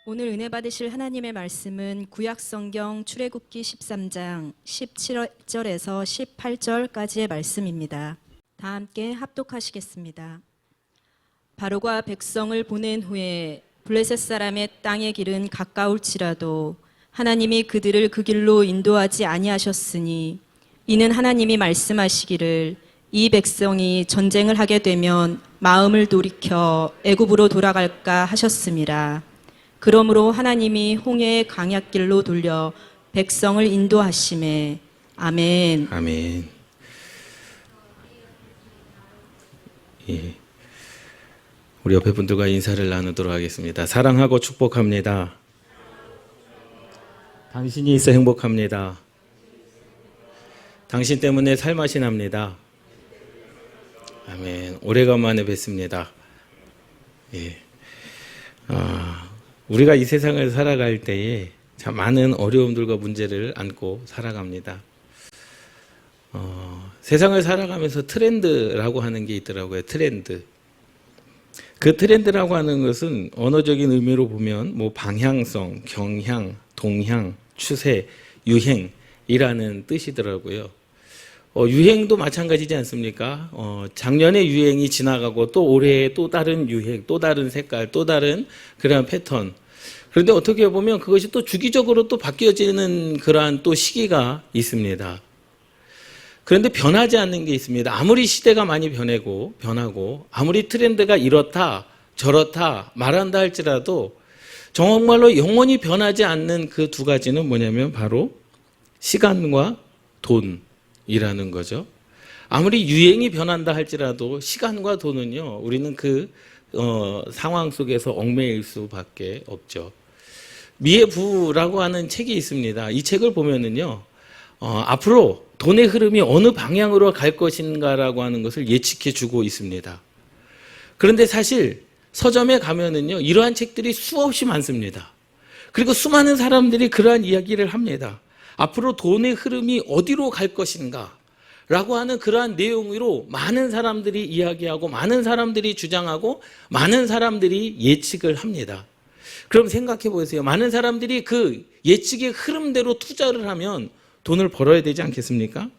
오늘 은혜 받으실 하나님의 말씀은 구약성경 출애굽기 13장 17절에서 18절까지의 말씀입니다. 다 함께 합독하시겠습니다. 바로가 백성을 보낸 후에 블레셋 사람의 땅의 길은 가까울지라도 하나님이 그들을 그 길로 인도하지 아니하셨으니 이는 하나님이 말씀하시기를 이 백성이 전쟁을 하게 되면 마음을 돌이켜 애굽으로 돌아갈까 하셨음이라. 그러므로 하나님이 홍해의 강약길로 돌려 백성을 인도하심에 아멘. 아멘. 예. 우리 옆에 분들과 인사를 나누도록 하겠습니다. 사랑하고 축복합니다. 당신이 있어 행복합니다. 당신 때문에 살맛이 납니다. 아멘. 오래간만에 뵙습니다. 예. 우리가 이 세상을 살아갈 때에 참 많은 어려움들과 문제를 안고 살아갑니다. 세상을 살아가면서 트렌드라고 하는 게 있더라고요. 트렌드. 그 트렌드라고 하는 것은 언어적인 의미로 보면 뭐 방향성, 경향, 동향, 추세, 유행이라는 뜻이더라고요. 유행도 마찬가지지 않습니까? 작년에 유행이 지나가고 또 올해 또 다른 유행, 또 다른 색깔, 또 다른 그런 패턴. 그런데 어떻게 보면 그것이 또 주기적으로 또 바뀌어지는 그러한 또 시기가 있습니다. 그런데 변하지 않는 게 있습니다. 아무리 시대가 많이 변하고 아무리 트렌드가 이렇다 저렇다 말한다 할지라도 정말로 영원히 변하지 않는 그 두 가지는 뭐냐면 바로 시간과 돈이라는 거죠. 아무리 유행이 변한다 할지라도 시간과 돈은요, 우리는 그 상황 속에서 얽매일 수밖에 없죠. 미의 부라고 하는 책이 있습니다. 이 책을 보면은요, 앞으로 돈의 흐름이 어느 방향으로 갈 것인가라고 하는 것을 예측해 주고 있습니다. 그런데 사실 서점에 가면은요, 이러한 책들이 수없이 많습니다. 그리고 수많은 사람들이 그러한 이야기를 합니다. 앞으로 돈의 흐름이 어디로 갈 것인가 라고 하는 그러한 내용으로 많은 사람들이 이야기하고 많은 사람들이 주장하고 많은 사람들이 예측을 합니다. 그럼 생각해 보세요. 많은 사람들이 그 예측의 흐름대로 투자를 하면 돈을 벌어야 되지 않겠습니까?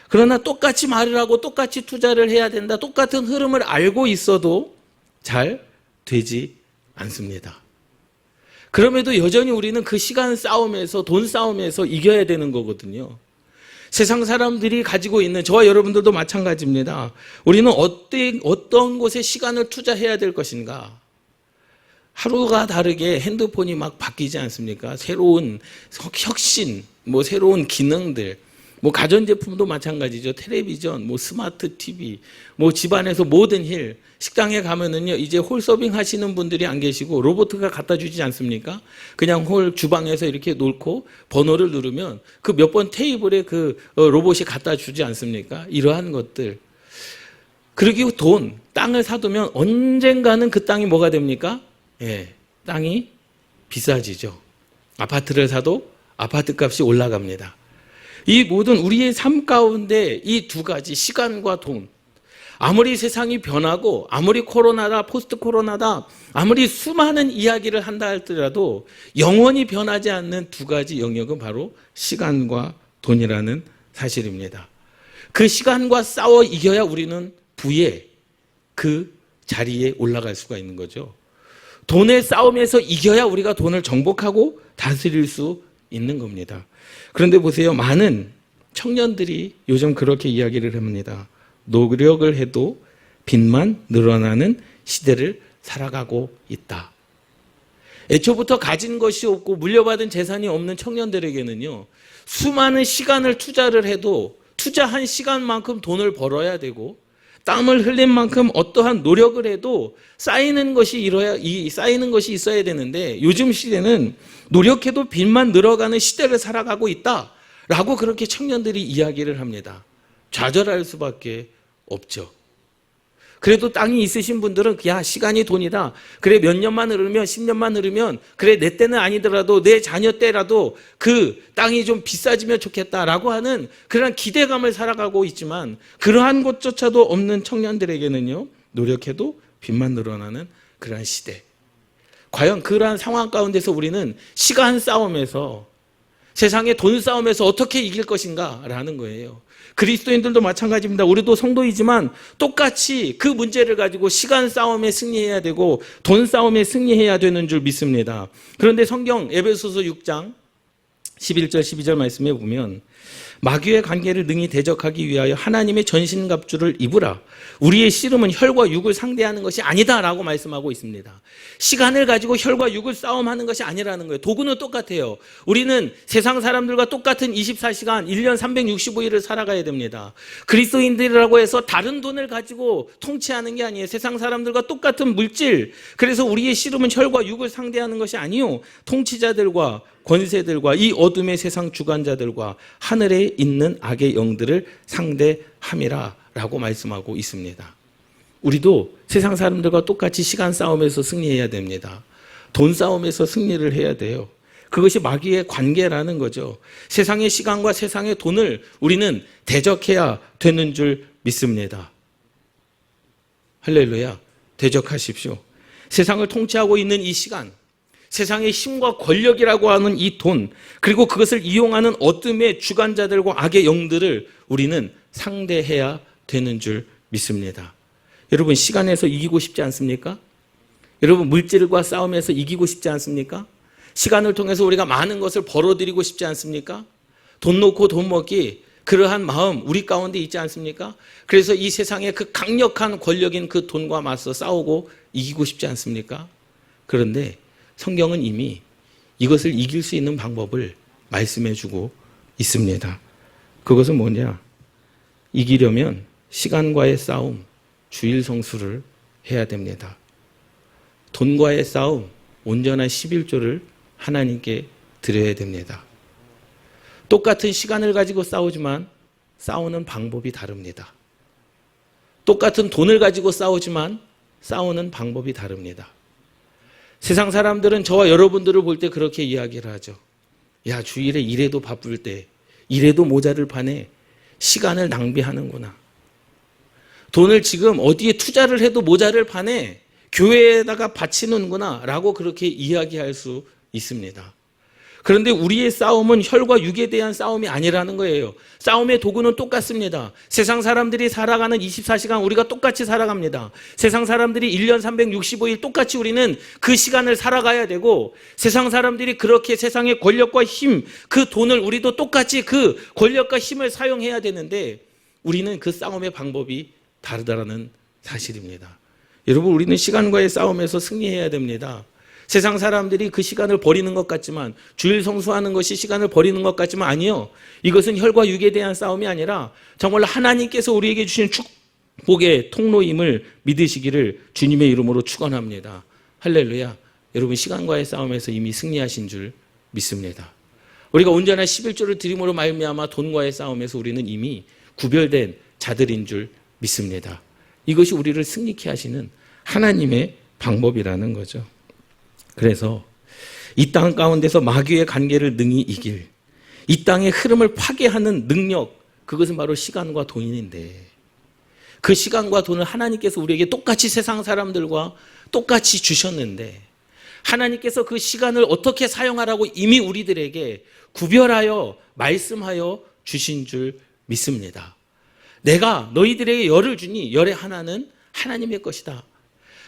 그러나 똑같이 말을 하고 똑같이 투자를 해야 된다. 똑같은 흐름을 알고 있어도 잘 되지 않습니다. 그럼에도 여전히 우리는 그 시간 싸움에서 돈 싸움에서 이겨야 되는 거거든요. 세상 사람들이 가지고 있는 저와 여러분들도 마찬가지입니다. 우리는 어떤 곳에 시간을 투자해야 될 것인가? 하루가 다르게 핸드폰이 막 바뀌지 않습니까? 새로운 혁신, 새로운 기능들, 가전제품도 마찬가지죠. 텔레비전, 스마트 TV, 집안에서 모든 일, 식당에 가면은요, 이제 홀서빙 하시는 분들이 안 계시고 로봇가 갖다 주지 않습니까? 그냥 홀 주방에서 이렇게 놓고 번호를 누르면 그 몇 번 테이블에 그 로봇이 갖다 주지 않습니까? 이러한 것들. 그리고 돈, 땅을 사두면 언젠가는 그 땅이 뭐가 됩니까? 예, 땅이 비싸지죠. 아파트를 사도 아파트 값이 올라갑니다. 이 모든 우리의 삶 가운데 이 두 가지, 시간과 돈. 아무리 세상이 변하고 아무리 코로나다, 포스트 코로나다, 아무리 수많은 이야기를 한다 할지라도 영원히 변하지 않는 두 가지 영역은 바로 시간과 돈이라는 사실입니다. 그 시간과 싸워 이겨야 우리는 부의 그 자리에 올라갈 수가 있는 거죠. 돈의 싸움에서 이겨야 우리가 돈을 정복하고 다스릴 수 있는 겁니다. 그런데 보세요. 많은 청년들이 요즘 그렇게 이야기를 합니다. 노력을 해도 빚만 늘어나는 시대를 살아가고 있다. 애초부터 가진 것이 없고 물려받은 재산이 없는 청년들에게는요, 수많은 시간을 투자를 해도 투자한 시간만큼 돈을 벌어야 되고 땀을 흘린 만큼 어떠한 노력을 해도 쌓이는 것이 있어야 되는데 요즘 시대는 노력해도 빚만 늘어가는 시대를 살아가고 있다라고 그렇게 청년들이 이야기를 합니다. 좌절할 수밖에 없죠. 그래도 땅이 있으신 분들은 야, 시간이 돈이다. 그래, 몇 년만 흐르면 10년만 흐르면 그래, 내 때는 아니더라도 내 자녀 때라도 그 땅이 좀 비싸지면 좋겠다라고 하는 그런 기대감을 살아가고 있지만 그러한 것조차도 없는 청년들에게는요, 노력해도 빚만 늘어나는 그러한 시대. 과연 그러한 상황 가운데서 우리는 시간 싸움에서, 세상의 돈 싸움에서 어떻게 이길 것인가 라는 거예요. 그리스도인들도 마찬가지입니다. 우리도 성도이지만 똑같이 그 문제를 가지고 시간 싸움에 승리해야 되고 돈 싸움에 승리해야 되는 줄 믿습니다. 그런데 성경 에베소서 6장 11절 12절 말씀에 보면 마귀의 관계를 능히 대적하기 위하여 하나님의 전신갑주를 입으라. 우리의 씨름은 혈과 육을 상대하는 것이 아니다라고 말씀하고 있습니다. 시간을 가지고 혈과 육을 싸움하는 것이 아니라는 거예요. 도구는 똑같아요. 우리는 세상 사람들과 똑같은 24시간 1년 365일을 살아가야 됩니다. 그리스도인들이라고 해서 다른 돈을 가지고 통치하는 게 아니에요. 세상 사람들과 똑같은 물질. 그래서 우리의 씨름은 혈과 육을 상대하는 것이 아니요, 통치자들과 권세들과 이 어둠의 세상 주관자들과 하늘에 있는 악의 영들을 상대함이라 라고 말씀하고 있습니다. 우리도 세상 사람들과 똑같이 시간 싸움에서 승리해야 됩니다. 돈 싸움에서 승리를 해야 돼요. 그것이 마귀의 관계라는 거죠. 세상의 시간과 세상의 돈을 우리는 대적해야 되는 줄 믿습니다. 할렐루야. 대적하십시오. 세상을 통치하고 있는 이 시간, 세상의 힘과 권력이라고 하는 이 돈, 그리고 그것을 이용하는 어둠의 주관자들과 악의 영들을 우리는 상대해야 되는 줄 믿습니다. 여러분, 시간에서 이기고 싶지 않습니까? 여러분, 물질과 싸움에서 이기고 싶지 않습니까? 시간을 통해서 우리가 많은 것을 벌어들이고 싶지 않습니까? 돈 놓고 돈 먹기, 그러한 마음 우리 가운데 있지 않습니까? 그래서 이 세상의 그 강력한 권력인 그 돈과 맞서 싸우고 이기고 싶지 않습니까? 그런데 성경은 이미 이것을 이길 수 있는 방법을 말씀해 주고 있습니다. 그것은 뭐냐? 이기려면 시간과의 싸움, 주일 성수를 해야 됩니다. 돈과의 싸움, 온전한 11조를 하나님께 드려야 됩니다. 똑같은 시간을 가지고 싸우지만 싸우는 방법이 다릅니다. 똑같은 돈을 가지고 싸우지만 싸우는 방법이 다릅니다. 세상 사람들은 저와 여러분들을 볼 때 그렇게 이야기를 하죠. 야, 주일에 이래도 바쁠 때, 이래도 모자를 파네, 시간을 낭비하는구나. 돈을 지금 어디에 투자를 해도 모자를 파네, 교회에다가 바치는구나 라고 그렇게 이야기할 수 있습니다. 그런데 우리의 싸움은 혈과 육에 대한 싸움이 아니라는 거예요. 싸움의 도구는 똑같습니다. 세상 사람들이 살아가는 24시간 우리가 똑같이 살아갑니다. 세상 사람들이 1년 365일 똑같이 우리는 그 시간을 살아가야 되고, 세상 사람들이 그렇게 세상의 권력과 힘, 그 돈을 우리도 똑같이 그 권력과 힘을 사용해야 되는데 우리는 그 싸움의 방법이 다르다는 사실입니다. 여러분, 우리는 시간과의 싸움에서 승리해야 됩니다. 세상 사람들이 그 시간을 버리는 것 같지만, 주일 성수하는 것이 시간을 버리는 것 같지만 아니요. 이것은 혈과 육에 대한 싸움이 아니라 정말로 하나님께서 우리에게 주신 축복의 통로임을 믿으시기를 주님의 이름으로 축원합니다. 할렐루야. 여러분, 시간과의 싸움에서 이미 승리하신 줄 믿습니다. 우리가 온전한 11조를 드림으로 말미암아 돈과의 싸움에서 우리는 이미 구별된 자들인 줄 믿습니다. 이것이 우리를 승리케 하시는 하나님의 방법이라는 거죠. 그래서 이 땅 가운데서 마귀의 관계를 능히 이길, 이 땅의 흐름을 파괴하는 능력, 그것은 바로 시간과 돈인데, 그 시간과 돈을 하나님께서 우리에게 똑같이 세상 사람들과 똑같이 주셨는데, 하나님께서 그 시간을 어떻게 사용하라고 이미 우리들에게 구별하여 말씀하여 주신 줄 믿습니다. 내가 너희들에게 열을 주니 열의 하나는 하나님의 것이다.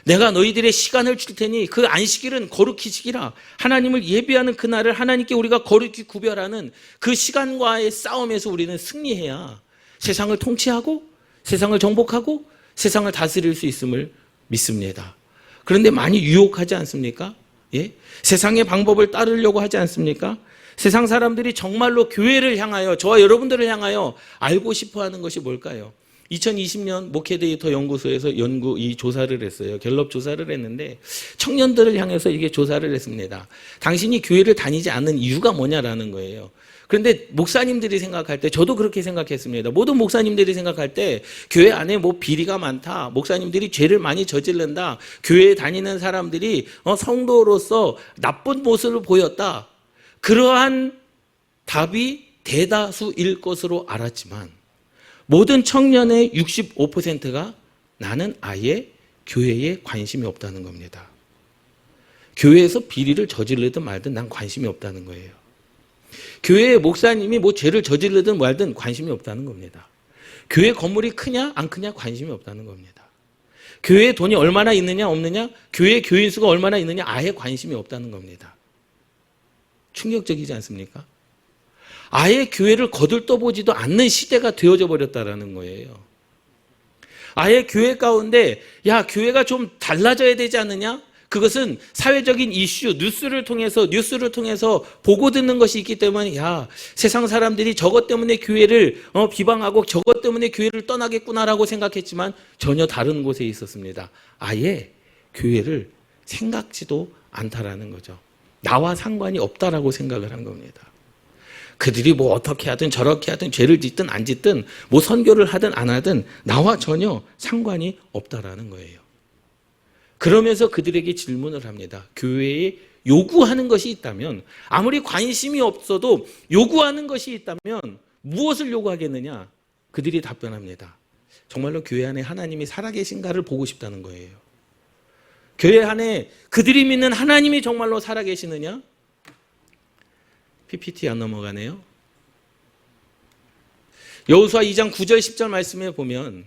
내가 너희들의 시간을 줄 테니 그 안식일은 거룩히 지키라. 하나님을 예배하는 그날을 하나님께 우리가 거룩히 구별하는 그 시간과의 싸움에서 우리는 승리해야 세상을 통치하고 세상을 정복하고 세상을 다스릴 수 있음을 믿습니다. 그런데 많이 유혹하지 않습니까? 예? 세상의 방법을 따르려고 하지 않습니까? 세상 사람들이 정말로 교회를 향하여, 저와 여러분들을 향하여 알고 싶어 하는 것이 뭘까요? 2020년 목회 데이터 연구소에서 이 조사를 했어요. 갤럽 조사를 했는데 청년들을 향해서 이게 조사를 했습니다. 당신이 교회를 다니지 않는 이유가 뭐냐라는 거예요. 그런데 목사님들이 생각할 때, 저도 그렇게 생각했습니다. 모든 목사님들이 생각할 때 교회 안에 뭐 비리가 많다, 목사님들이 죄를 많이 저지른다, 교회에 다니는 사람들이 성도로서 나쁜 모습을 보였다, 그러한 답이 대다수일 것으로 알았지만 모든 청년의 65%가 나는 아예 교회에 관심이 없다는 겁니다. 교회에서 비리를 저지르든 말든 난 관심이 없다는 거예요. 교회의 목사님이 뭐 죄를 저지르든 말든 관심이 없다는 겁니다. 교회 건물이 크냐 안 크냐 관심이 없다는 겁니다. 교회에 돈이 얼마나 있느냐 없느냐, 교회 교인 수가 얼마나 있느냐 아예 관심이 없다는 겁니다. 충격적이지 않습니까? 아예 교회를 거들떠보지도 않는 시대가 되어져 버렸다라는 거예요. 아예 교회 가운데 야 교회가 좀 달라져야 되지 않느냐? 그것은 사회적인 이슈, 뉴스를 통해서 보고 듣는 것이 있기 때문에 야 세상 사람들이 저것 때문에 교회를 비방하고 저것 때문에 교회를 떠나겠구나라고 생각했지만 전혀 다른 곳에 있었습니다. 아예 교회를 생각지도 않다라는 거죠. 나와 상관이 없다라고 생각을 한 겁니다. 그들이 뭐 어떻게 하든 저렇게 하든 죄를 짓든 안 짓든 뭐 선교를 하든 안 하든 나와 전혀 상관이 없다라는 거예요. 그러면서 그들에게 질문을 합니다. 교회에 요구하는 것이 있다면, 아무리 관심이 없어도 요구하는 것이 있다면 무엇을 요구하겠느냐? 그들이 답변합니다. 정말로 교회 안에 하나님이 살아계신가를 보고 싶다는 거예요. 교회 안에 그들이 믿는 하나님이 정말로 살아계시느냐? PPT 안 넘어가네요. 여호수아 2장 9절 10절 말씀에 보면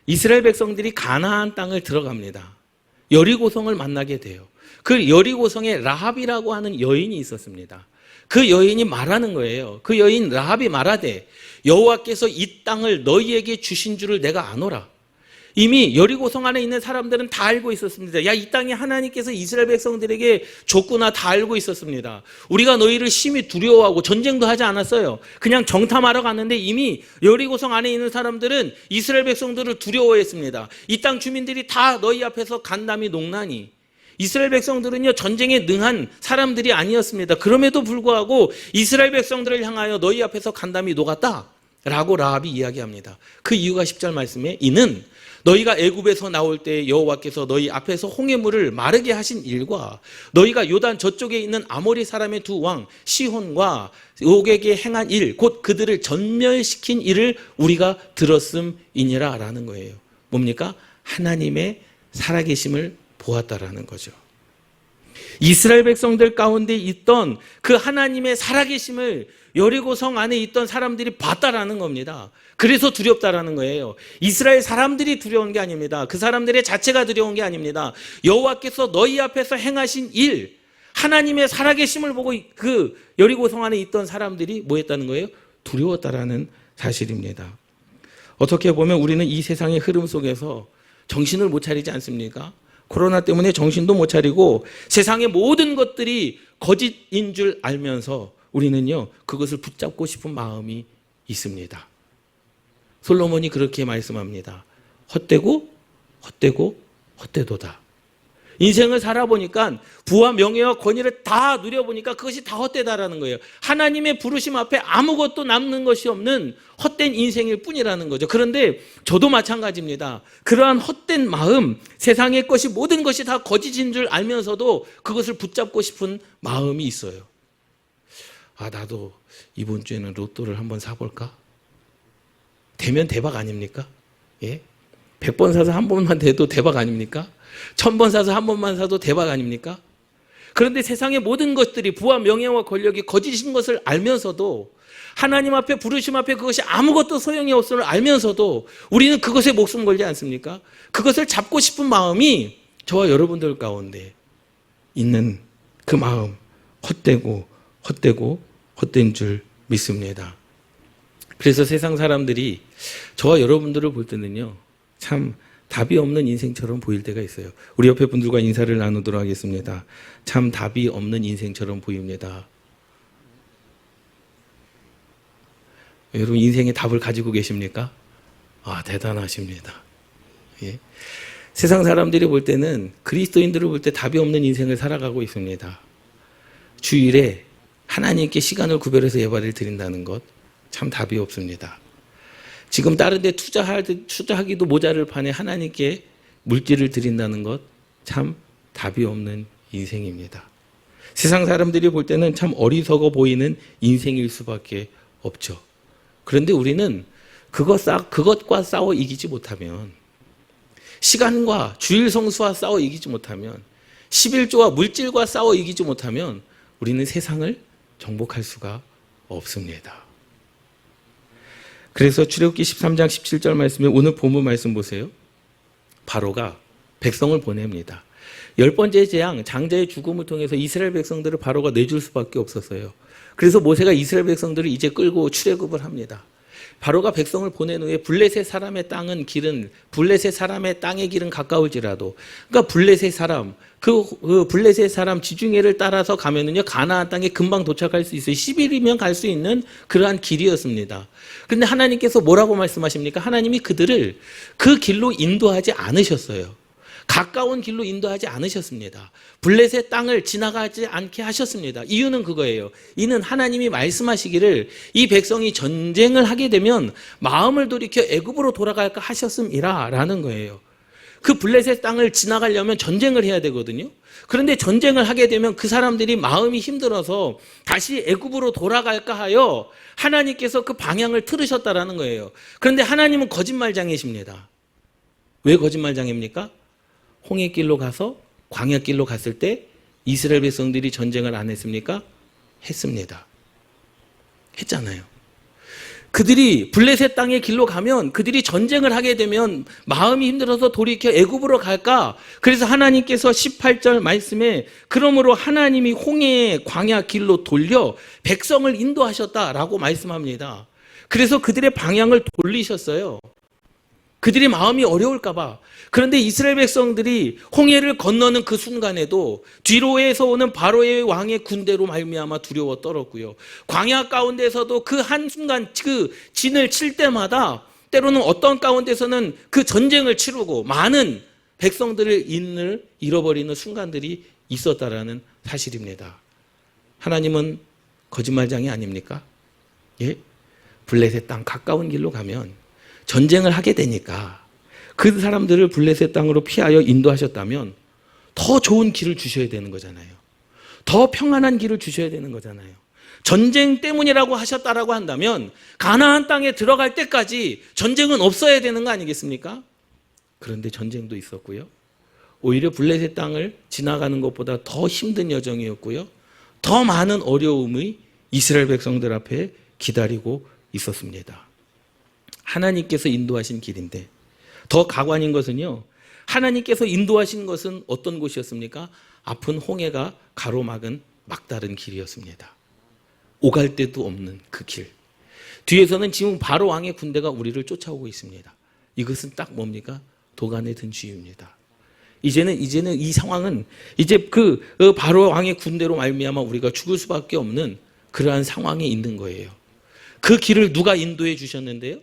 이스라엘 백성들이 가나안 땅을 들어갑니다. 여리고성을 만나게 돼요. 그 여리고성에 라합이라고 하는 여인이 있었습니다. 그 여인이 말하는 거예요. 그 여인 라합이 말하되 여호와께서 이 땅을 너희에게 주신 줄을 내가 아노라. 이미 여리고성 안에 있는 사람들은 다 알고 있었습니다. 야, 이 땅이 하나님께서 이스라엘 백성들에게 줬구나 다 알고 있었습니다. 우리가 너희를 심히 두려워하고 전쟁도 하지 않았어요. 그냥 정탐하러 갔는데 이미 여리고성 안에 있는 사람들은 이스라엘 백성들을 두려워했습니다. 이 땅 주민들이 다 너희 앞에서 간담이 녹나니. 이스라엘 백성들은요 전쟁에 능한 사람들이 아니었습니다. 그럼에도 불구하고 이스라엘 백성들을 향하여 너희 앞에서 간담이 녹았다 라고 라합이 이야기합니다. 그 이유가 10절 말씀에 이는 너희가 애굽에서 나올 때 여호와께서 너희 앞에서 홍해물을 마르게 하신 일과 너희가 요단 저쪽에 있는 아모리 사람의 두 왕 시혼과 옥에게 행한 일, 곧 그들을 전멸시킨 일을 우리가 들었음이니라 라는 거예요. 뭡니까? 하나님의 살아계심을 보았다라는 거죠. 이스라엘 백성들 가운데 있던 그 하나님의 살아계심을 여리고성 안에 있던 사람들이 봤다라는 겁니다. 그래서 두렵다라는 거예요. 이스라엘 사람들이 두려운 게 아닙니다. 그 사람들의 자체가 두려운 게 아닙니다. 여호와께서 너희 앞에서 행하신 일, 하나님의 살아계심을 보고 그 여리고성 안에 있던 사람들이 뭐 했다는 거예요? 두려웠다라는 사실입니다. 어떻게 보면 우리는 이 세상의 흐름 속에서 정신을 못 차리지 않습니까? 코로나 때문에 정신도 못 차리고 세상의 모든 것들이 거짓인 줄 알면서 우리는요 그것을 붙잡고 싶은 마음이 있습니다. 솔로몬이 그렇게 말씀합니다. 헛되고 헛되고 헛되도다. 인생을 살아보니까 부와 명예와 권위를 다 누려보니까 그것이 다 헛되다라는 거예요. 하나님의 부르심 앞에 아무것도 남는 것이 없는 헛된 인생일 뿐이라는 거죠. 그런데 저도 마찬가지입니다. 그러한 헛된 마음, 세상의 것이 모든 것이 다 거짓인 줄 알면서도 그것을 붙잡고 싶은 마음이 있어요. 아, 나도 이번 주에는 로또를 한번 사볼까? 되면 대박 아닙니까? 예? 100번 사서 한 번만 돼도 대박 아닙니까? 1000번 사서 한 번만 사도 대박 아닙니까? 그런데 세상의 모든 것들이 부와 명예와 권력이 거짓인 것을 알면서도 하나님 앞에 부르심 앞에 그것이 아무것도 소용이 없음을 알면서도 우리는 그것에 목숨 걸지 않습니까? 그것을 잡고 싶은 마음이 저와 여러분들 가운데 있는 그 마음, 헛되고 헛된 줄 믿습니다. 그래서 세상 사람들이 저와 여러분들을 볼 때는요 참 답이 없는 인생처럼 보일 때가 있어요. 우리 옆에 분들과 인사를 나누도록 하겠습니다. 참 답이 없는 인생처럼 보입니다. 여러분 인생의 답을 가지고 계십니까? 아, 대단하십니다. 예. 세상 사람들이 볼 때는 그리스도인들을 볼 때 답이 없는 인생을 살아가고 있습니다. 주일에 하나님께 시간을 구별해서 예배를 드린다는 것 참 답이 없습니다. 지금 다른 데 투자하기도 모자를 판에 하나님께 물질을 드린다는 것 참 답이 없는 인생입니다. 세상 사람들이 볼 때는 참 어리석어 보이는 인생일 수밖에 없죠. 그런데 우리는 그것과 싸워 이기지 못하면, 시간과 주일 성수와 싸워 이기지 못하면 11조와 물질과 싸워 이기지 못하면 우리는 세상을 정복할 수가 없습니다. 그래서 출애굽기 13장 17절 말씀에 오늘 본문 말씀 보세요. 바로가 백성을 보냅니다. 10번째 재앙, 장자의 죽음을 통해서 이스라엘 백성들을 바로가 내줄 수밖에 없었어요. 그래서 모세가 이스라엘 백성들을 이제 끌고 출애굽을 합니다. 바로가 백성을 보낸 후에 블레셋 사람의 땅은 길은 블레셋 사람의 땅의 길은 가까울지라도, 그러니까 블레셋 사람 그 블레셋 사람 지중해를 따라서 가면은요 가나안 땅에 금방 도착할 수 있어요. 10일이면 갈 수 있는 그러한 길이었습니다. 그런데 하나님께서 뭐라고 말씀하십니까? 하나님이 그들을 그 길로 인도하지 않으셨어요. 가까운 길로 인도하지 않으셨습니다. 블레셋 땅을 지나가지 않게 하셨습니다. 이유는 그거예요. 이는 하나님이 말씀하시기를 이 백성이 전쟁을 하게 되면 마음을 돌이켜 애굽으로 돌아갈까 하셨음이라 라는 거예요. 그 블레셋 땅을 지나가려면 전쟁을 해야 되거든요. 그런데 전쟁을 하게 되면 그 사람들이 마음이 힘들어서 다시 애굽으로 돌아갈까 하여 하나님께서 그 방향을 틀으셨다라는 거예요. 그런데 하나님은 거짓말장이십니다. 왜 거짓말장입니까? 홍해길로 가서 광야길로 갔을 때 이스라엘 백성들이 전쟁을 안 했습니까? 했습니다. 했잖아요. 그들이 블레셋 땅의 길로 가면 그들이 전쟁을 하게 되면 마음이 힘들어서 돌이켜 애굽으로 갈까? 그래서 하나님께서 18절 말씀에 그러므로 하나님이 홍해의 광야 길로 돌려 백성을 인도하셨다라고 말씀합니다. 그래서 그들의 방향을 돌리셨어요. 그들이 마음이 어려울까 봐. 그런데 이스라엘 백성들이 홍해를 건너는 그 순간에도 뒤로에서 오는 바로의 왕의 군대로 말미암아 두려워 떨었고요. 광야 가운데서도 그 한순간 그 진을 칠 때마다 때로는 어떤 가운데서는 그 전쟁을 치르고 많은 백성들을 잃어버리는 순간들이 있었다라는 사실입니다. 하나님은 거짓말장이 아닙니까? 예? 블레셋 땅 가까운 길로 가면 전쟁을 하게 되니까 그 사람들을 블레셋 땅으로 피하여 인도하셨다면 더 좋은 길을 주셔야 되는 거잖아요. 더 평안한 길을 주셔야 되는 거잖아요. 전쟁 때문이라고 하셨다라고 한다면 가나안 땅에 들어갈 때까지 전쟁은 없어야 되는 거 아니겠습니까? 그런데 전쟁도 있었고요. 오히려 블레셋 땅을 지나가는 것보다 더 힘든 여정이었고요. 더 많은 어려움이 이스라엘 백성들 앞에 기다리고 있었습니다. 하나님께서 인도하신 길인데 더 가관인 것은요. 하나님께서 인도하신 것은 어떤 곳이었습니까? 아픈 홍해가 가로막은 막다른 길이었습니다. 오갈 데도 없는 그 길. 뒤에서는 지금 바로 왕의 군대가 우리를 쫓아오고 있습니다. 이것은 딱 뭡니까? 도간에 든 쥐입니다. 이제는 이 상황은 이제 그 바로 왕의 군대로 말미암아 우리가 죽을 수밖에 없는 그러한 상황에 있는 거예요. 그 길을 누가 인도해 주셨는데요?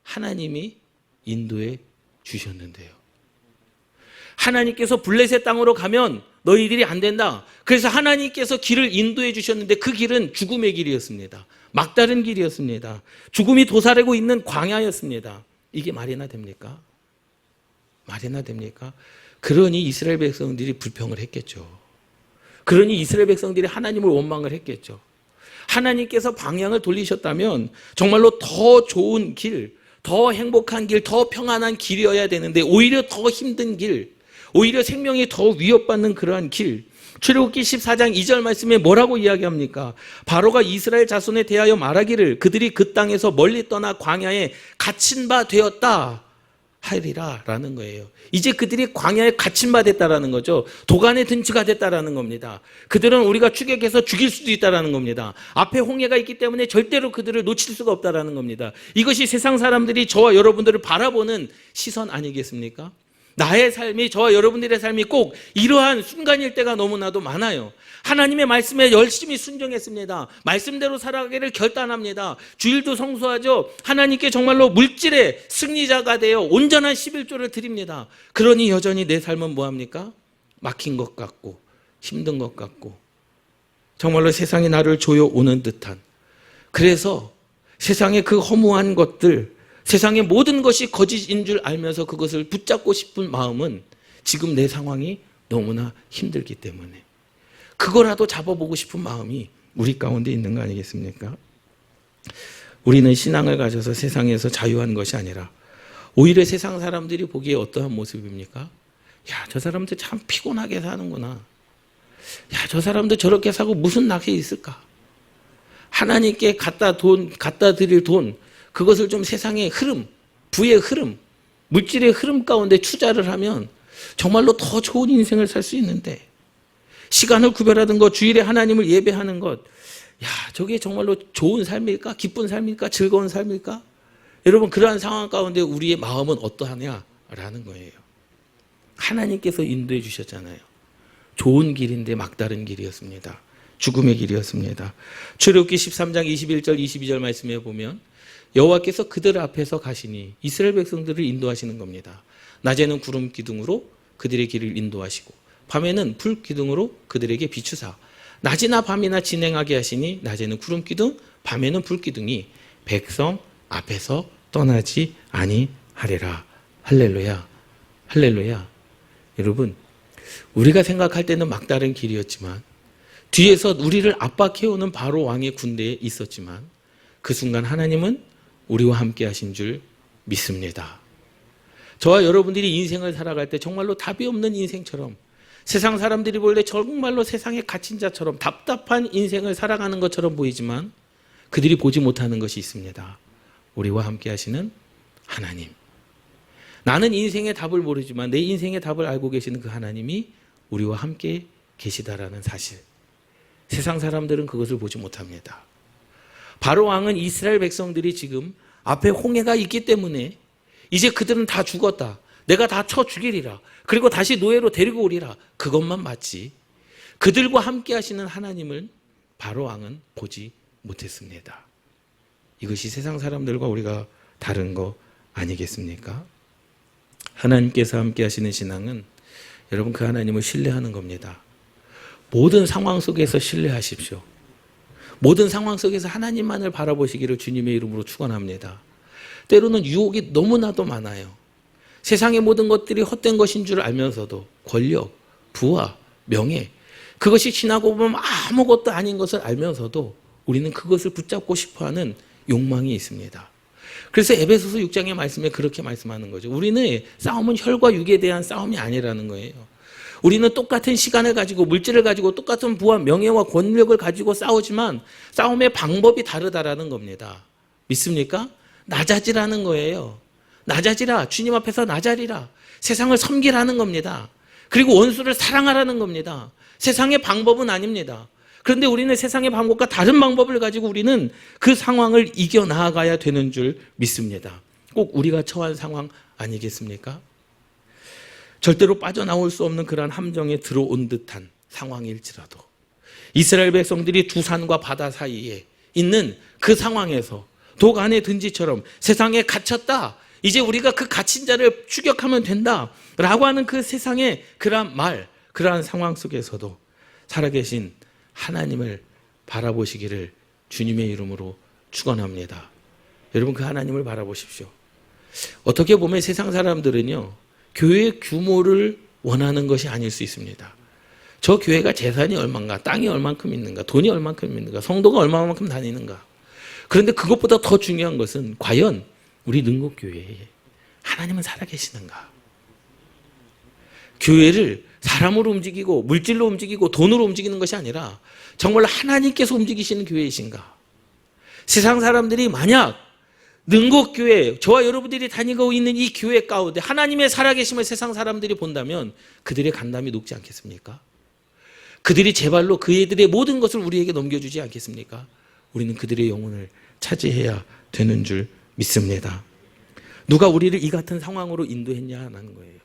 하나님이 인도해 주셨는데요. 하나님께서 블레셋 땅으로 가면 너희들이 안 된다. 그래서 하나님께서 길을 인도해 주셨는데 그 길은 죽음의 길이었습니다. 막다른 길이었습니다. 죽음이 도사리고 있는 광야였습니다. 이게 말이나 됩니까? 말이나 됩니까? 그러니 이스라엘 백성들이 불평을 했겠죠. 그러니 이스라엘 백성들이 하나님을 원망을 했겠죠. 하나님께서 방향을 돌리셨다면 정말로 더 좋은 길, 더 행복한 길, 더 평안한 길이어야 되는데 오히려 더 힘든 길, 오히려 생명이 더 위협받는 그러한 길. 출애굽기 14장 2절 말씀에 뭐라고 이야기합니까? 바로가 이스라엘 자손에 대하여 말하기를 그들이 그 땅에서 멀리 떠나 광야에 갇힌 바 되었다 하리라 라는 거예요. 이제 그들이 광야에 갇힌 바 됐다라는 거죠. 도간에 든 쥐가 됐다라는 겁니다. 그들은 우리가 추격해서 죽일 수도 있다라는 겁니다. 앞에 홍해가 있기 때문에 절대로 그들을 놓칠 수가 없다라는 겁니다. 이것이 세상 사람들이 저와 여러분들을 바라보는 시선 아니겠습니까? 나의 삶이, 저와 여러분들의 삶이 꼭 이러한 순간일 때가 너무나도 많아요. 하나님의 말씀에 열심히 순종했습니다. 말씀대로 살아가기를 결단합니다. 주일도 성수하죠. 하나님께 정말로 물질의 승리자가 되어 온전한 11조를 드립니다. 그러니 여전히 내 삶은 뭐합니까? 막힌 것 같고 힘든 것 같고 정말로 세상이 나를 조여오는 듯한, 그래서 세상의 그 허무한 것들, 세상의 모든 것이 거짓인 줄 알면서 그것을 붙잡고 싶은 마음은 지금 내 상황이 너무나 힘들기 때문에 그거라도 잡아보고 싶은 마음이 우리 가운데 있는 거 아니겠습니까? 우리는 신앙을 가져서 세상에서 자유한 것이 아니라 오히려 세상 사람들이 보기에 어떠한 모습입니까? 야, 저 사람들 참 피곤하게 사는구나. 야, 저 사람들 저렇게 사고 무슨 낙이 있을까? 하나님께 갖다 드릴 돈, 그것을 좀 세상의 흐름, 부의 흐름, 물질의 흐름 가운데 투자를 하면 정말로 더 좋은 인생을 살 수 있는데, 시간을 구별하는 것, 주일에 하나님을 예배하는 것, 야, 저게 정말로 좋은 삶일까? 기쁜 삶일까? 즐거운 삶일까? 여러분, 그러한 상황 가운데 우리의 마음은 어떠하냐라는 거예요. 하나님께서 인도해 주셨잖아요. 좋은 길인데 막다른 길이었습니다. 죽음의 길이었습니다. 출애굽기 13장 21절 22절 말씀에 보면 여호와께서 그들 앞에서 가시니 이스라엘 백성들을 인도하시는 겁니다. 낮에는 구름 기둥으로 그들의 길을 인도하시고 밤에는 불 기둥으로 그들에게 비추사 낮이나 밤이나 진행하게 하시니 낮에는 구름 기둥 밤에는 불 기둥이 백성 앞에서 떠나지 아니하리라. 할렐루야. 할렐루야. 여러분, 우리가 생각할 때는 막다른 길이었지만 뒤에서 우리를 압박해오는 바로 왕의 군대에 있었지만 그 순간 하나님은 우리와 함께 하신 줄 믿습니다. 저와 여러분들이 인생을 살아갈 때 정말로 답이 없는 인생처럼, 세상 사람들이 볼 때 정말로 세상에 갇힌 자처럼 답답한 인생을 살아가는 것처럼 보이지만 그들이 보지 못하는 것이 있습니다. 우리와 함께 하시는 하나님. 나는 인생의 답을 모르지만 내 인생의 답을 알고 계시는 그 하나님이 우리와 함께 계시다라는 사실. 세상 사람들은 그것을 보지 못합니다. 바로 왕은 이스라엘 백성들이 지금 앞에 홍해가 있기 때문에 이제 그들은 다 죽었다. 내가 다 쳐 죽이리라. 그리고 다시 노예로 데리고 오리라. 그것만 맞지. 그들과 함께 하시는 하나님을 바로 왕은 보지 못했습니다. 이것이 세상 사람들과 우리가 다른 거 아니겠습니까? 하나님께서 함께 하시는 신앙은 여러분 그 하나님을 신뢰하는 겁니다. 모든 상황 속에서 신뢰하십시오. 모든 상황 속에서 하나님만을 바라보시기를 주님의 이름으로 축원합니다. 때로는 유혹이 너무나도 많아요. 세상의 모든 것들이 헛된 것인 줄 알면서도 권력, 부와 명예, 그것이 지나고 보면 아무것도 아닌 것을 알면서도 우리는 그것을 붙잡고 싶어하는 욕망이 있습니다. 그래서 에베소서 6장의 말씀에 그렇게 말씀하는 거죠. 우리는 싸움은 혈과 육에 대한 싸움이 아니라는 거예요. 우리는 똑같은 시간을 가지고 물질을 가지고 똑같은 부와 명예와 권력을 가지고 싸우지만 싸움의 방법이 다르다라는 겁니다. 믿습니까? 낮아지라는 거예요. 낮아지라. 주님 앞에서 낮아리라. 세상을 섬기라는 겁니다. 그리고 원수를 사랑하라는 겁니다. 세상의 방법은 아닙니다. 그런데 우리는 세상의 방법과 다른 방법을 가지고 우리는 그 상황을 이겨나가야 되는 줄 믿습니다. 꼭 우리가 처한 상황 아니겠습니까? 절대로 빠져나올 수 없는 그러한 함정에 들어온 듯한 상황일지라도 이스라엘 백성들이 두 산과 바다 사이에 있는 그 상황에서 독 안에 든 지처럼 세상에 갇혔다. 이제 우리가 그 갇힌 자를 추격하면 된다. 라고 하는 그 세상의 그러한 말, 그러한 상황 속에서도 살아계신 하나님을 바라보시기를 주님의 이름으로 축원합니다. 여러분 그 하나님을 바라보십시오. 어떻게 보면 세상 사람들은요, 교회 규모를 원하는 것이 아닐 수 있습니다. 저 교회가 재산이 얼마인가, 땅이 얼만큼 있는가, 돈이 얼만큼 있는가, 성도가 얼마만큼 다니는가. 그런데 그것보다 더 중요한 것은 과연 우리 능곡교회에 하나님은 살아계시는가. 교회를 사람으로 움직이고 물질로 움직이고 돈으로 움직이는 것이 아니라 정말 하나님께서 움직이시는 교회이신가. 세상 사람들이 만약 능곡교회, 저와 여러분들이 다니고 있는 이 교회 가운데 하나님의 살아계심을 세상 사람들이 본다면 그들의 간담이 녹지 않겠습니까? 그들이 제발로 그들의 모든 것을 우리에게 넘겨주지 않겠습니까? 우리는 그들의 영혼을 차지해야 되는 줄 믿습니다. 누가 우리를 이 같은 상황으로 인도했냐는 거예요.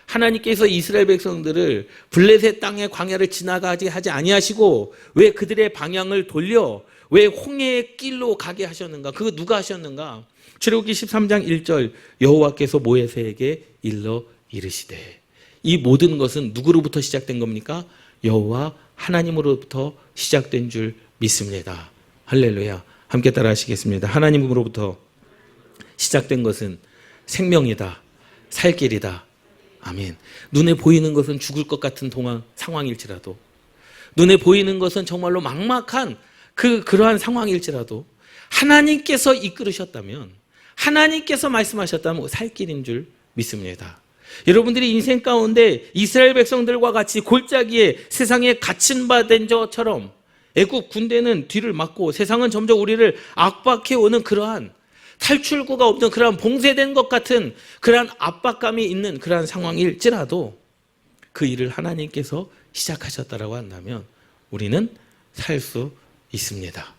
하나님께서 이스라엘 백성들을 블레셋 땅의 광야를 지나가게 하지 아니하시고 왜 그들의 방향을 돌려 왜 홍해의 길로 가게 하셨는가? 그거 누가 하셨는가? 출애굽기 13장 1절 여호와께서 모세에게 일러 이르시되. 이 모든 것은 누구로부터 시작된 겁니까? 여호와 하나님으로부터 시작된 줄 믿습니다. 할렐루야. 함께 따라 하시겠습니다. 하나님으로부터 시작된 것은 생명이다. 살 길이다. 아멘. 눈에 보이는 것은 죽을 것 같은 상황일지라도, 눈에 보이는 것은 정말로 막막한 그러한 상황일지라도 하나님께서 이끌으셨다면, 하나님께서 말씀하셨다면 살 길인 줄 믿습니다. 여러분들이 인생 가운데 이스라엘 백성들과 같이 골짜기에 세상에 갇힌 바 된 것처럼 애국 군대는 뒤를 막고 세상은 점점 우리를 압박해 오는 그러한 탈출구가 없는 그러한 봉쇄된 것 같은 그러한 압박감이 있는 그러한 상황일지라도 그 일을 하나님께서 시작하셨다라고 한다면 우리는 살 수 있습니다.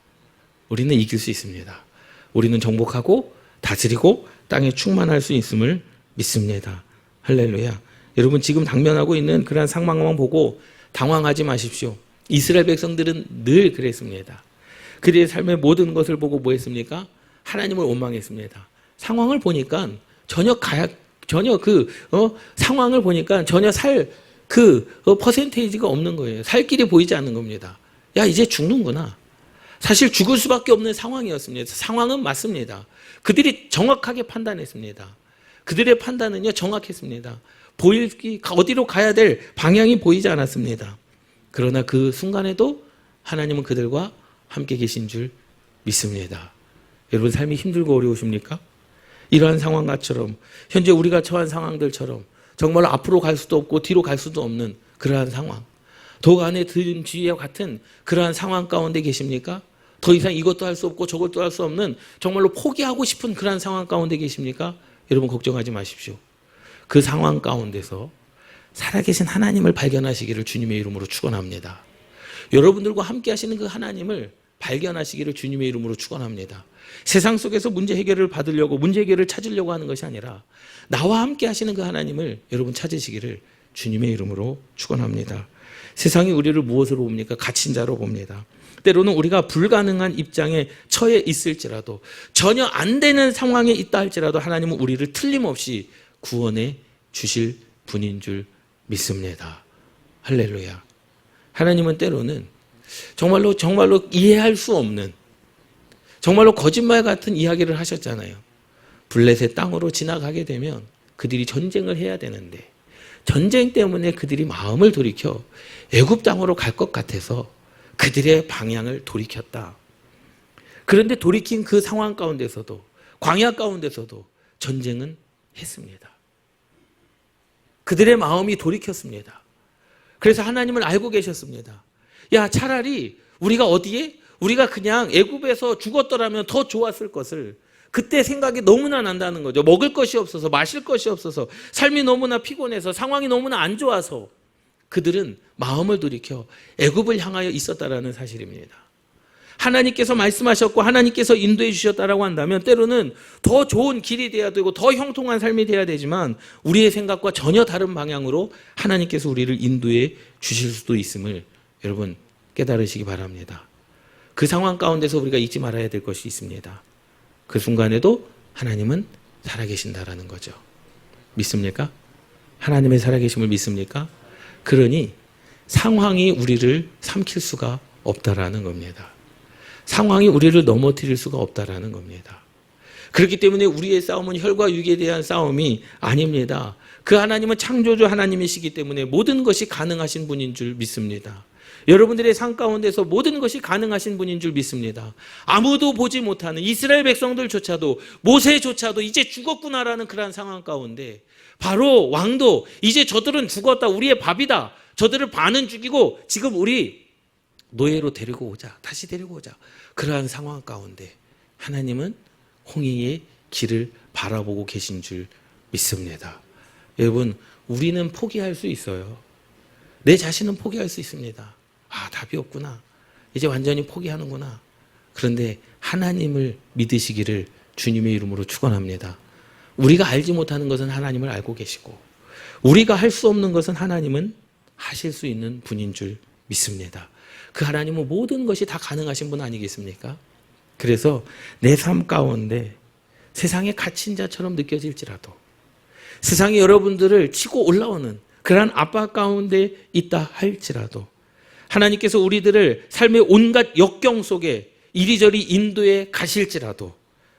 우리는 이길 수 있습니다. 우리는 정복하고 다스리고 땅에 충만할 수 있음을 믿습니다. 할렐루야. 여러분 지금 당면하고 있는 그러한 상황만 보고 당황하지 마십시오. 이스라엘 백성들은 늘 그랬습니다. 그들의 삶의 모든 것을 보고 뭐 했습니까? 하나님을 원망했습니다. 상황을 보니까 상황을 보니까 전혀 살 퍼센테이지가 없는 거예요. 살 길이 보이지 않는 겁니다. 야, 이제 죽는구나. 사실 죽을 수밖에 없는 상황이었습니다. 상황은 맞습니다. 그들이 정확하게 판단했습니다. 그들의 판단은요, 정확했습니다. 어디로 가야 될 방향이 보이지 않았습니다. 그러나 그 순간에도 하나님은 그들과 함께 계신 줄 믿습니다. 여러분 삶이 힘들고 어려우십니까? 이러한 상황처럼 현재 우리가 처한 상황들처럼 정말 앞으로 갈 수도 없고 뒤로 갈 수도 없는 그러한 상황, 독 안에 든 쥐와 같은 그러한 상황 가운데 계십니까? 더 이상 이것도 할 수 없고 저것도 할 수 없는 정말로 포기하고 싶은 그러한 상황 가운데 계십니까? 여러분 걱정하지 마십시오. 그 상황 가운데서 살아계신 하나님을 발견하시기를 주님의 이름으로 축원합니다. 여러분들과 함께 하시는 그 하나님을 발견하시기를 주님의 이름으로 축원합니다. 세상 속에서 문제 해결을 받으려고 문제 해결을 찾으려고 하는 것이 아니라 나와 함께 하시는 그 하나님을 여러분 찾으시기를 주님의 이름으로 축원합니다. 세상이 우리를 무엇으로 봅니까? 갇힌 자로 봅니다. 때로는 우리가 불가능한 입장에 처해 있을지라도 전혀 안 되는 상황에 있다 할지라도 하나님은 우리를 틀림없이 구원해 주실 분인 줄 믿습니다. 할렐루야. 하나님은 때로는 정말로 이해할 수 없는 정말로 거짓말 같은 이야기를 하셨잖아요. 블레셋 땅으로 지나가게 되면 그들이 전쟁을 해야 되는데 전쟁 때문에 그들이 마음을 돌이켜 애굽 땅으로 갈 것 같아서 그들의 방향을 돌이켰다. 그런데 돌이킨 그 상황 가운데서도 광야 가운데서도 전쟁은 했습니다. 그들의 마음이 돌이켰습니다. 그래서 하나님을 알고 계셨습니다. 야, 차라리 우리가 그냥 애굽에서 죽었더라면 더 좋았을 것을 그때 생각이 너무나 난다는 거죠. 먹을 것이 없어서 마실 것이 없어서 삶이 너무나 피곤해서 상황이 너무나 안 좋아서 그들은 마음을 돌이켜 애굽을 향하여 있었다라는 사실입니다. 하나님께서 말씀하셨고 하나님께서 인도해 주셨다라고 한다면 때로는 더 좋은 길이 돼야 되고 더 형통한 삶이 돼야 되지만 우리의 생각과 전혀 다른 방향으로 하나님께서 우리를 인도해 주실 수도 있음을 여러분 깨달으시기 바랍니다. 그 상황 가운데서 우리가 잊지 말아야 될 것이 있습니다. 그 순간에도 하나님은 살아계신다라는 거죠. 믿습니까? 하나님의 살아계심을 믿습니까? 그러니 상황이 우리를 삼킬 수가 없다라는 겁니다. 상황이 우리를 넘어뜨릴 수가 없다라는 겁니다. 그렇기 때문에 우리의 싸움은 혈과 육에 대한 싸움이 아닙니다. 그 하나님은 창조주 하나님이시기 때문에 모든 것이 가능하신 분인 줄 믿습니다. 여러분들의 삶 가운데서 모든 것이 가능하신 분인 줄 믿습니다. 아무도 보지 못하는 이스라엘 백성들조차도 모세조차도 이제 죽었구나라는 그러한 상황 가운데 바로 왕도 이제 저들은 죽었다. 우리의 밥이다. 저들을 반은 죽이고 지금 우리 노예로 데리고 오자. 다시 데리고 오자. 그러한 상황 가운데 하나님은 홍해의 길을 바라보고 계신 줄 믿습니다. 여러분, 우리는 포기할 수 있어요. 내 자신은 포기할 수 있습니다. 아, 답이 없구나. 이제 완전히 포기하는구나. 그런데 하나님을 믿으시기를 주님의 이름으로 축원합니다. 우리가 알지 못하는 것은 하나님을 알고 계시고 우리가 할 수 없는 것은 하나님은 하실 수 있는 분인 줄 믿습니다. 그 하나님은 모든 것이 다 가능하신 분 아니겠습니까? 그래서 내 삶 가운데 세상에 갇힌 자처럼 느껴질지라도 세상이 여러분들을 치고 올라오는 그러한 압박 가운데 있다 할지라도 하나님께서 우리들을 삶의 온갖 역경 속에 이리저리 인도해 가실지라도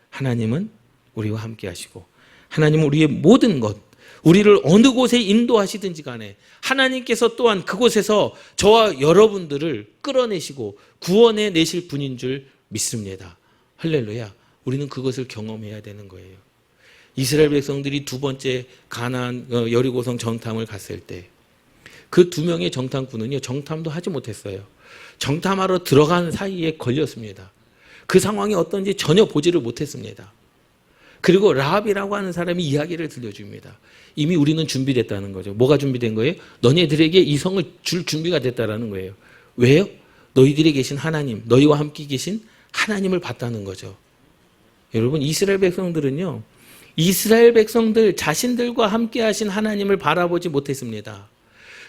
하나님은 우리와 함께 하시고 하나님은 우리의 모든 것, 우리를 어느 곳에 인도하시든지 간에 하나님께서 또한 그곳에서 저와 여러분들을 끌어내시고 구원해 내실 분인 줄 믿습니다. 할렐루야. 우리는 그것을 경험해야 되는 거예요. 이스라엘 백성들이 두 번째 가나안 여리고성 정탐을 갔을 때 그 두 명의 정탐꾼은요, 정탐도 하지 못했어요. 정탐하러 들어간 사이에 걸렸습니다. 그 상황이 어떤지 전혀 보지를 못했습니다. 그리고 라합이라고 하는 사람이 이야기를 들려줍니다. 이미 우리는 준비됐다는 거죠. 뭐가 준비된 거예요? 너네들에게 이 성을 줄 준비가 됐다라는 거예요. 왜요? 너희들이 계신 하나님, 너희와 함께 계신 하나님을 봤다는 거죠. 여러분, 이스라엘 백성들은요, 이스라엘 백성들 자신들과 함께 하신 하나님을 바라보지 못했습니다.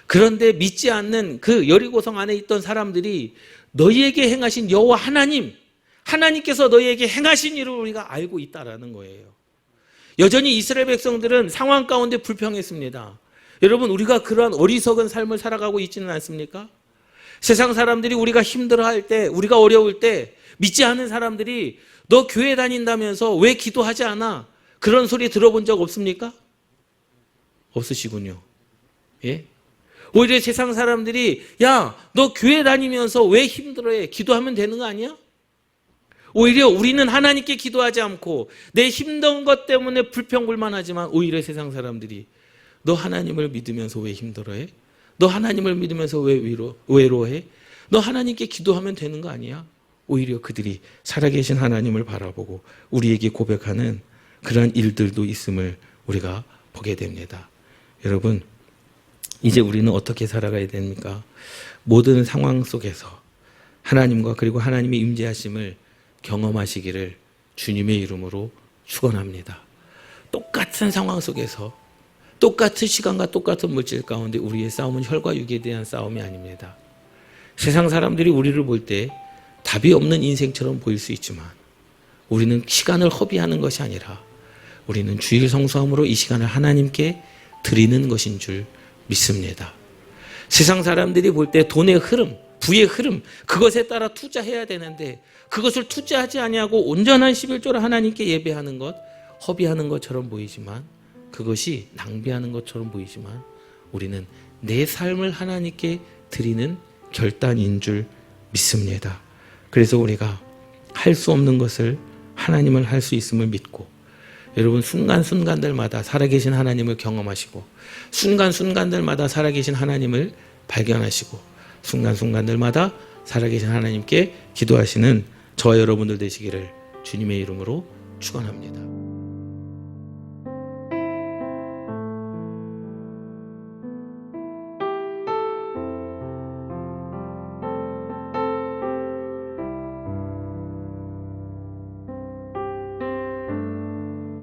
그런데 믿지 않는 그 여리고성 안에 있던 사람들이 너희에게 행하신 여호와 하나님께서 너희에게 행하신 일을 우리가 알고 있다라는 거예요. 여전히 이스라엘 백성들은 상황 가운데 불평했습니다. 여러분, 우리가 그러한 어리석은 삶을 살아가고 있지는 않습니까? 세상 사람들이 우리가 힘들어할 때, 우리가 어려울 때 믿지 않는 사람들이 너 교회 다닌다면서 왜 기도하지 않아? 그런 소리 들어본 적 없습니까? 없으시군요. 예? 오히려 세상 사람들이 야, 너 교회 다니면서 왜 힘들어해? 기도하면 되는 거 아니야? 오히려 우리는 하나님께 기도하지 않고 내 힘든 것 때문에 불평불만하지만 오히려 세상 사람들이 너 하나님을 믿으면서 왜 힘들어해? 너 하나님을 믿으면서 왜 외로워해? 너 하나님께 기도하면 되는 거 아니야? 오히려 그들이 살아계신 하나님을 바라보고 우리에게 고백하는 그런 일들도 있음을 우리가 보게 됩니다. 여러분, 이제 우리는 어떻게 살아가야 됩니까? 모든 상황 속에서 하나님과 그리고 하나님의 임재하심을 경험하시기를 주님의 이름으로 축원합니다. 똑같은 상황 속에서 똑같은 시간과 똑같은 물질 가운데 우리의 싸움은 혈과 육에 대한 싸움이 아닙니다. 세상 사람들이 우리를 볼 때 답이 없는 인생처럼 보일 수 있지만 우리는 시간을 허비하는 것이 아니라 우리는 주일 성수함으로 이 시간을 하나님께 드리는 것인 줄 믿습니다. 세상 사람들이 볼 때 돈의 흐름, 부의 흐름, 그것에 따라 투자해야 되는데 그것을 투자하지 아니하고 온전한 11조를 하나님께 예배하는 것, 허비하는 것처럼 보이지만 그것이 낭비하는 것처럼 보이지만 우리는 내 삶을 하나님께 드리는 결단인 줄 믿습니다. 그래서 우리가 할 수 없는 것을 하나님을 할 수 있음을 믿고 여러분, 순간순간들마다 살아계신 하나님을 경험하시고 순간순간들마다 살아계신 하나님을 발견하시고 순간순간들마다 살아계신 하나님께 기도하시는 저와 여러분들 되시기를 주님의 이름으로 축원합니다.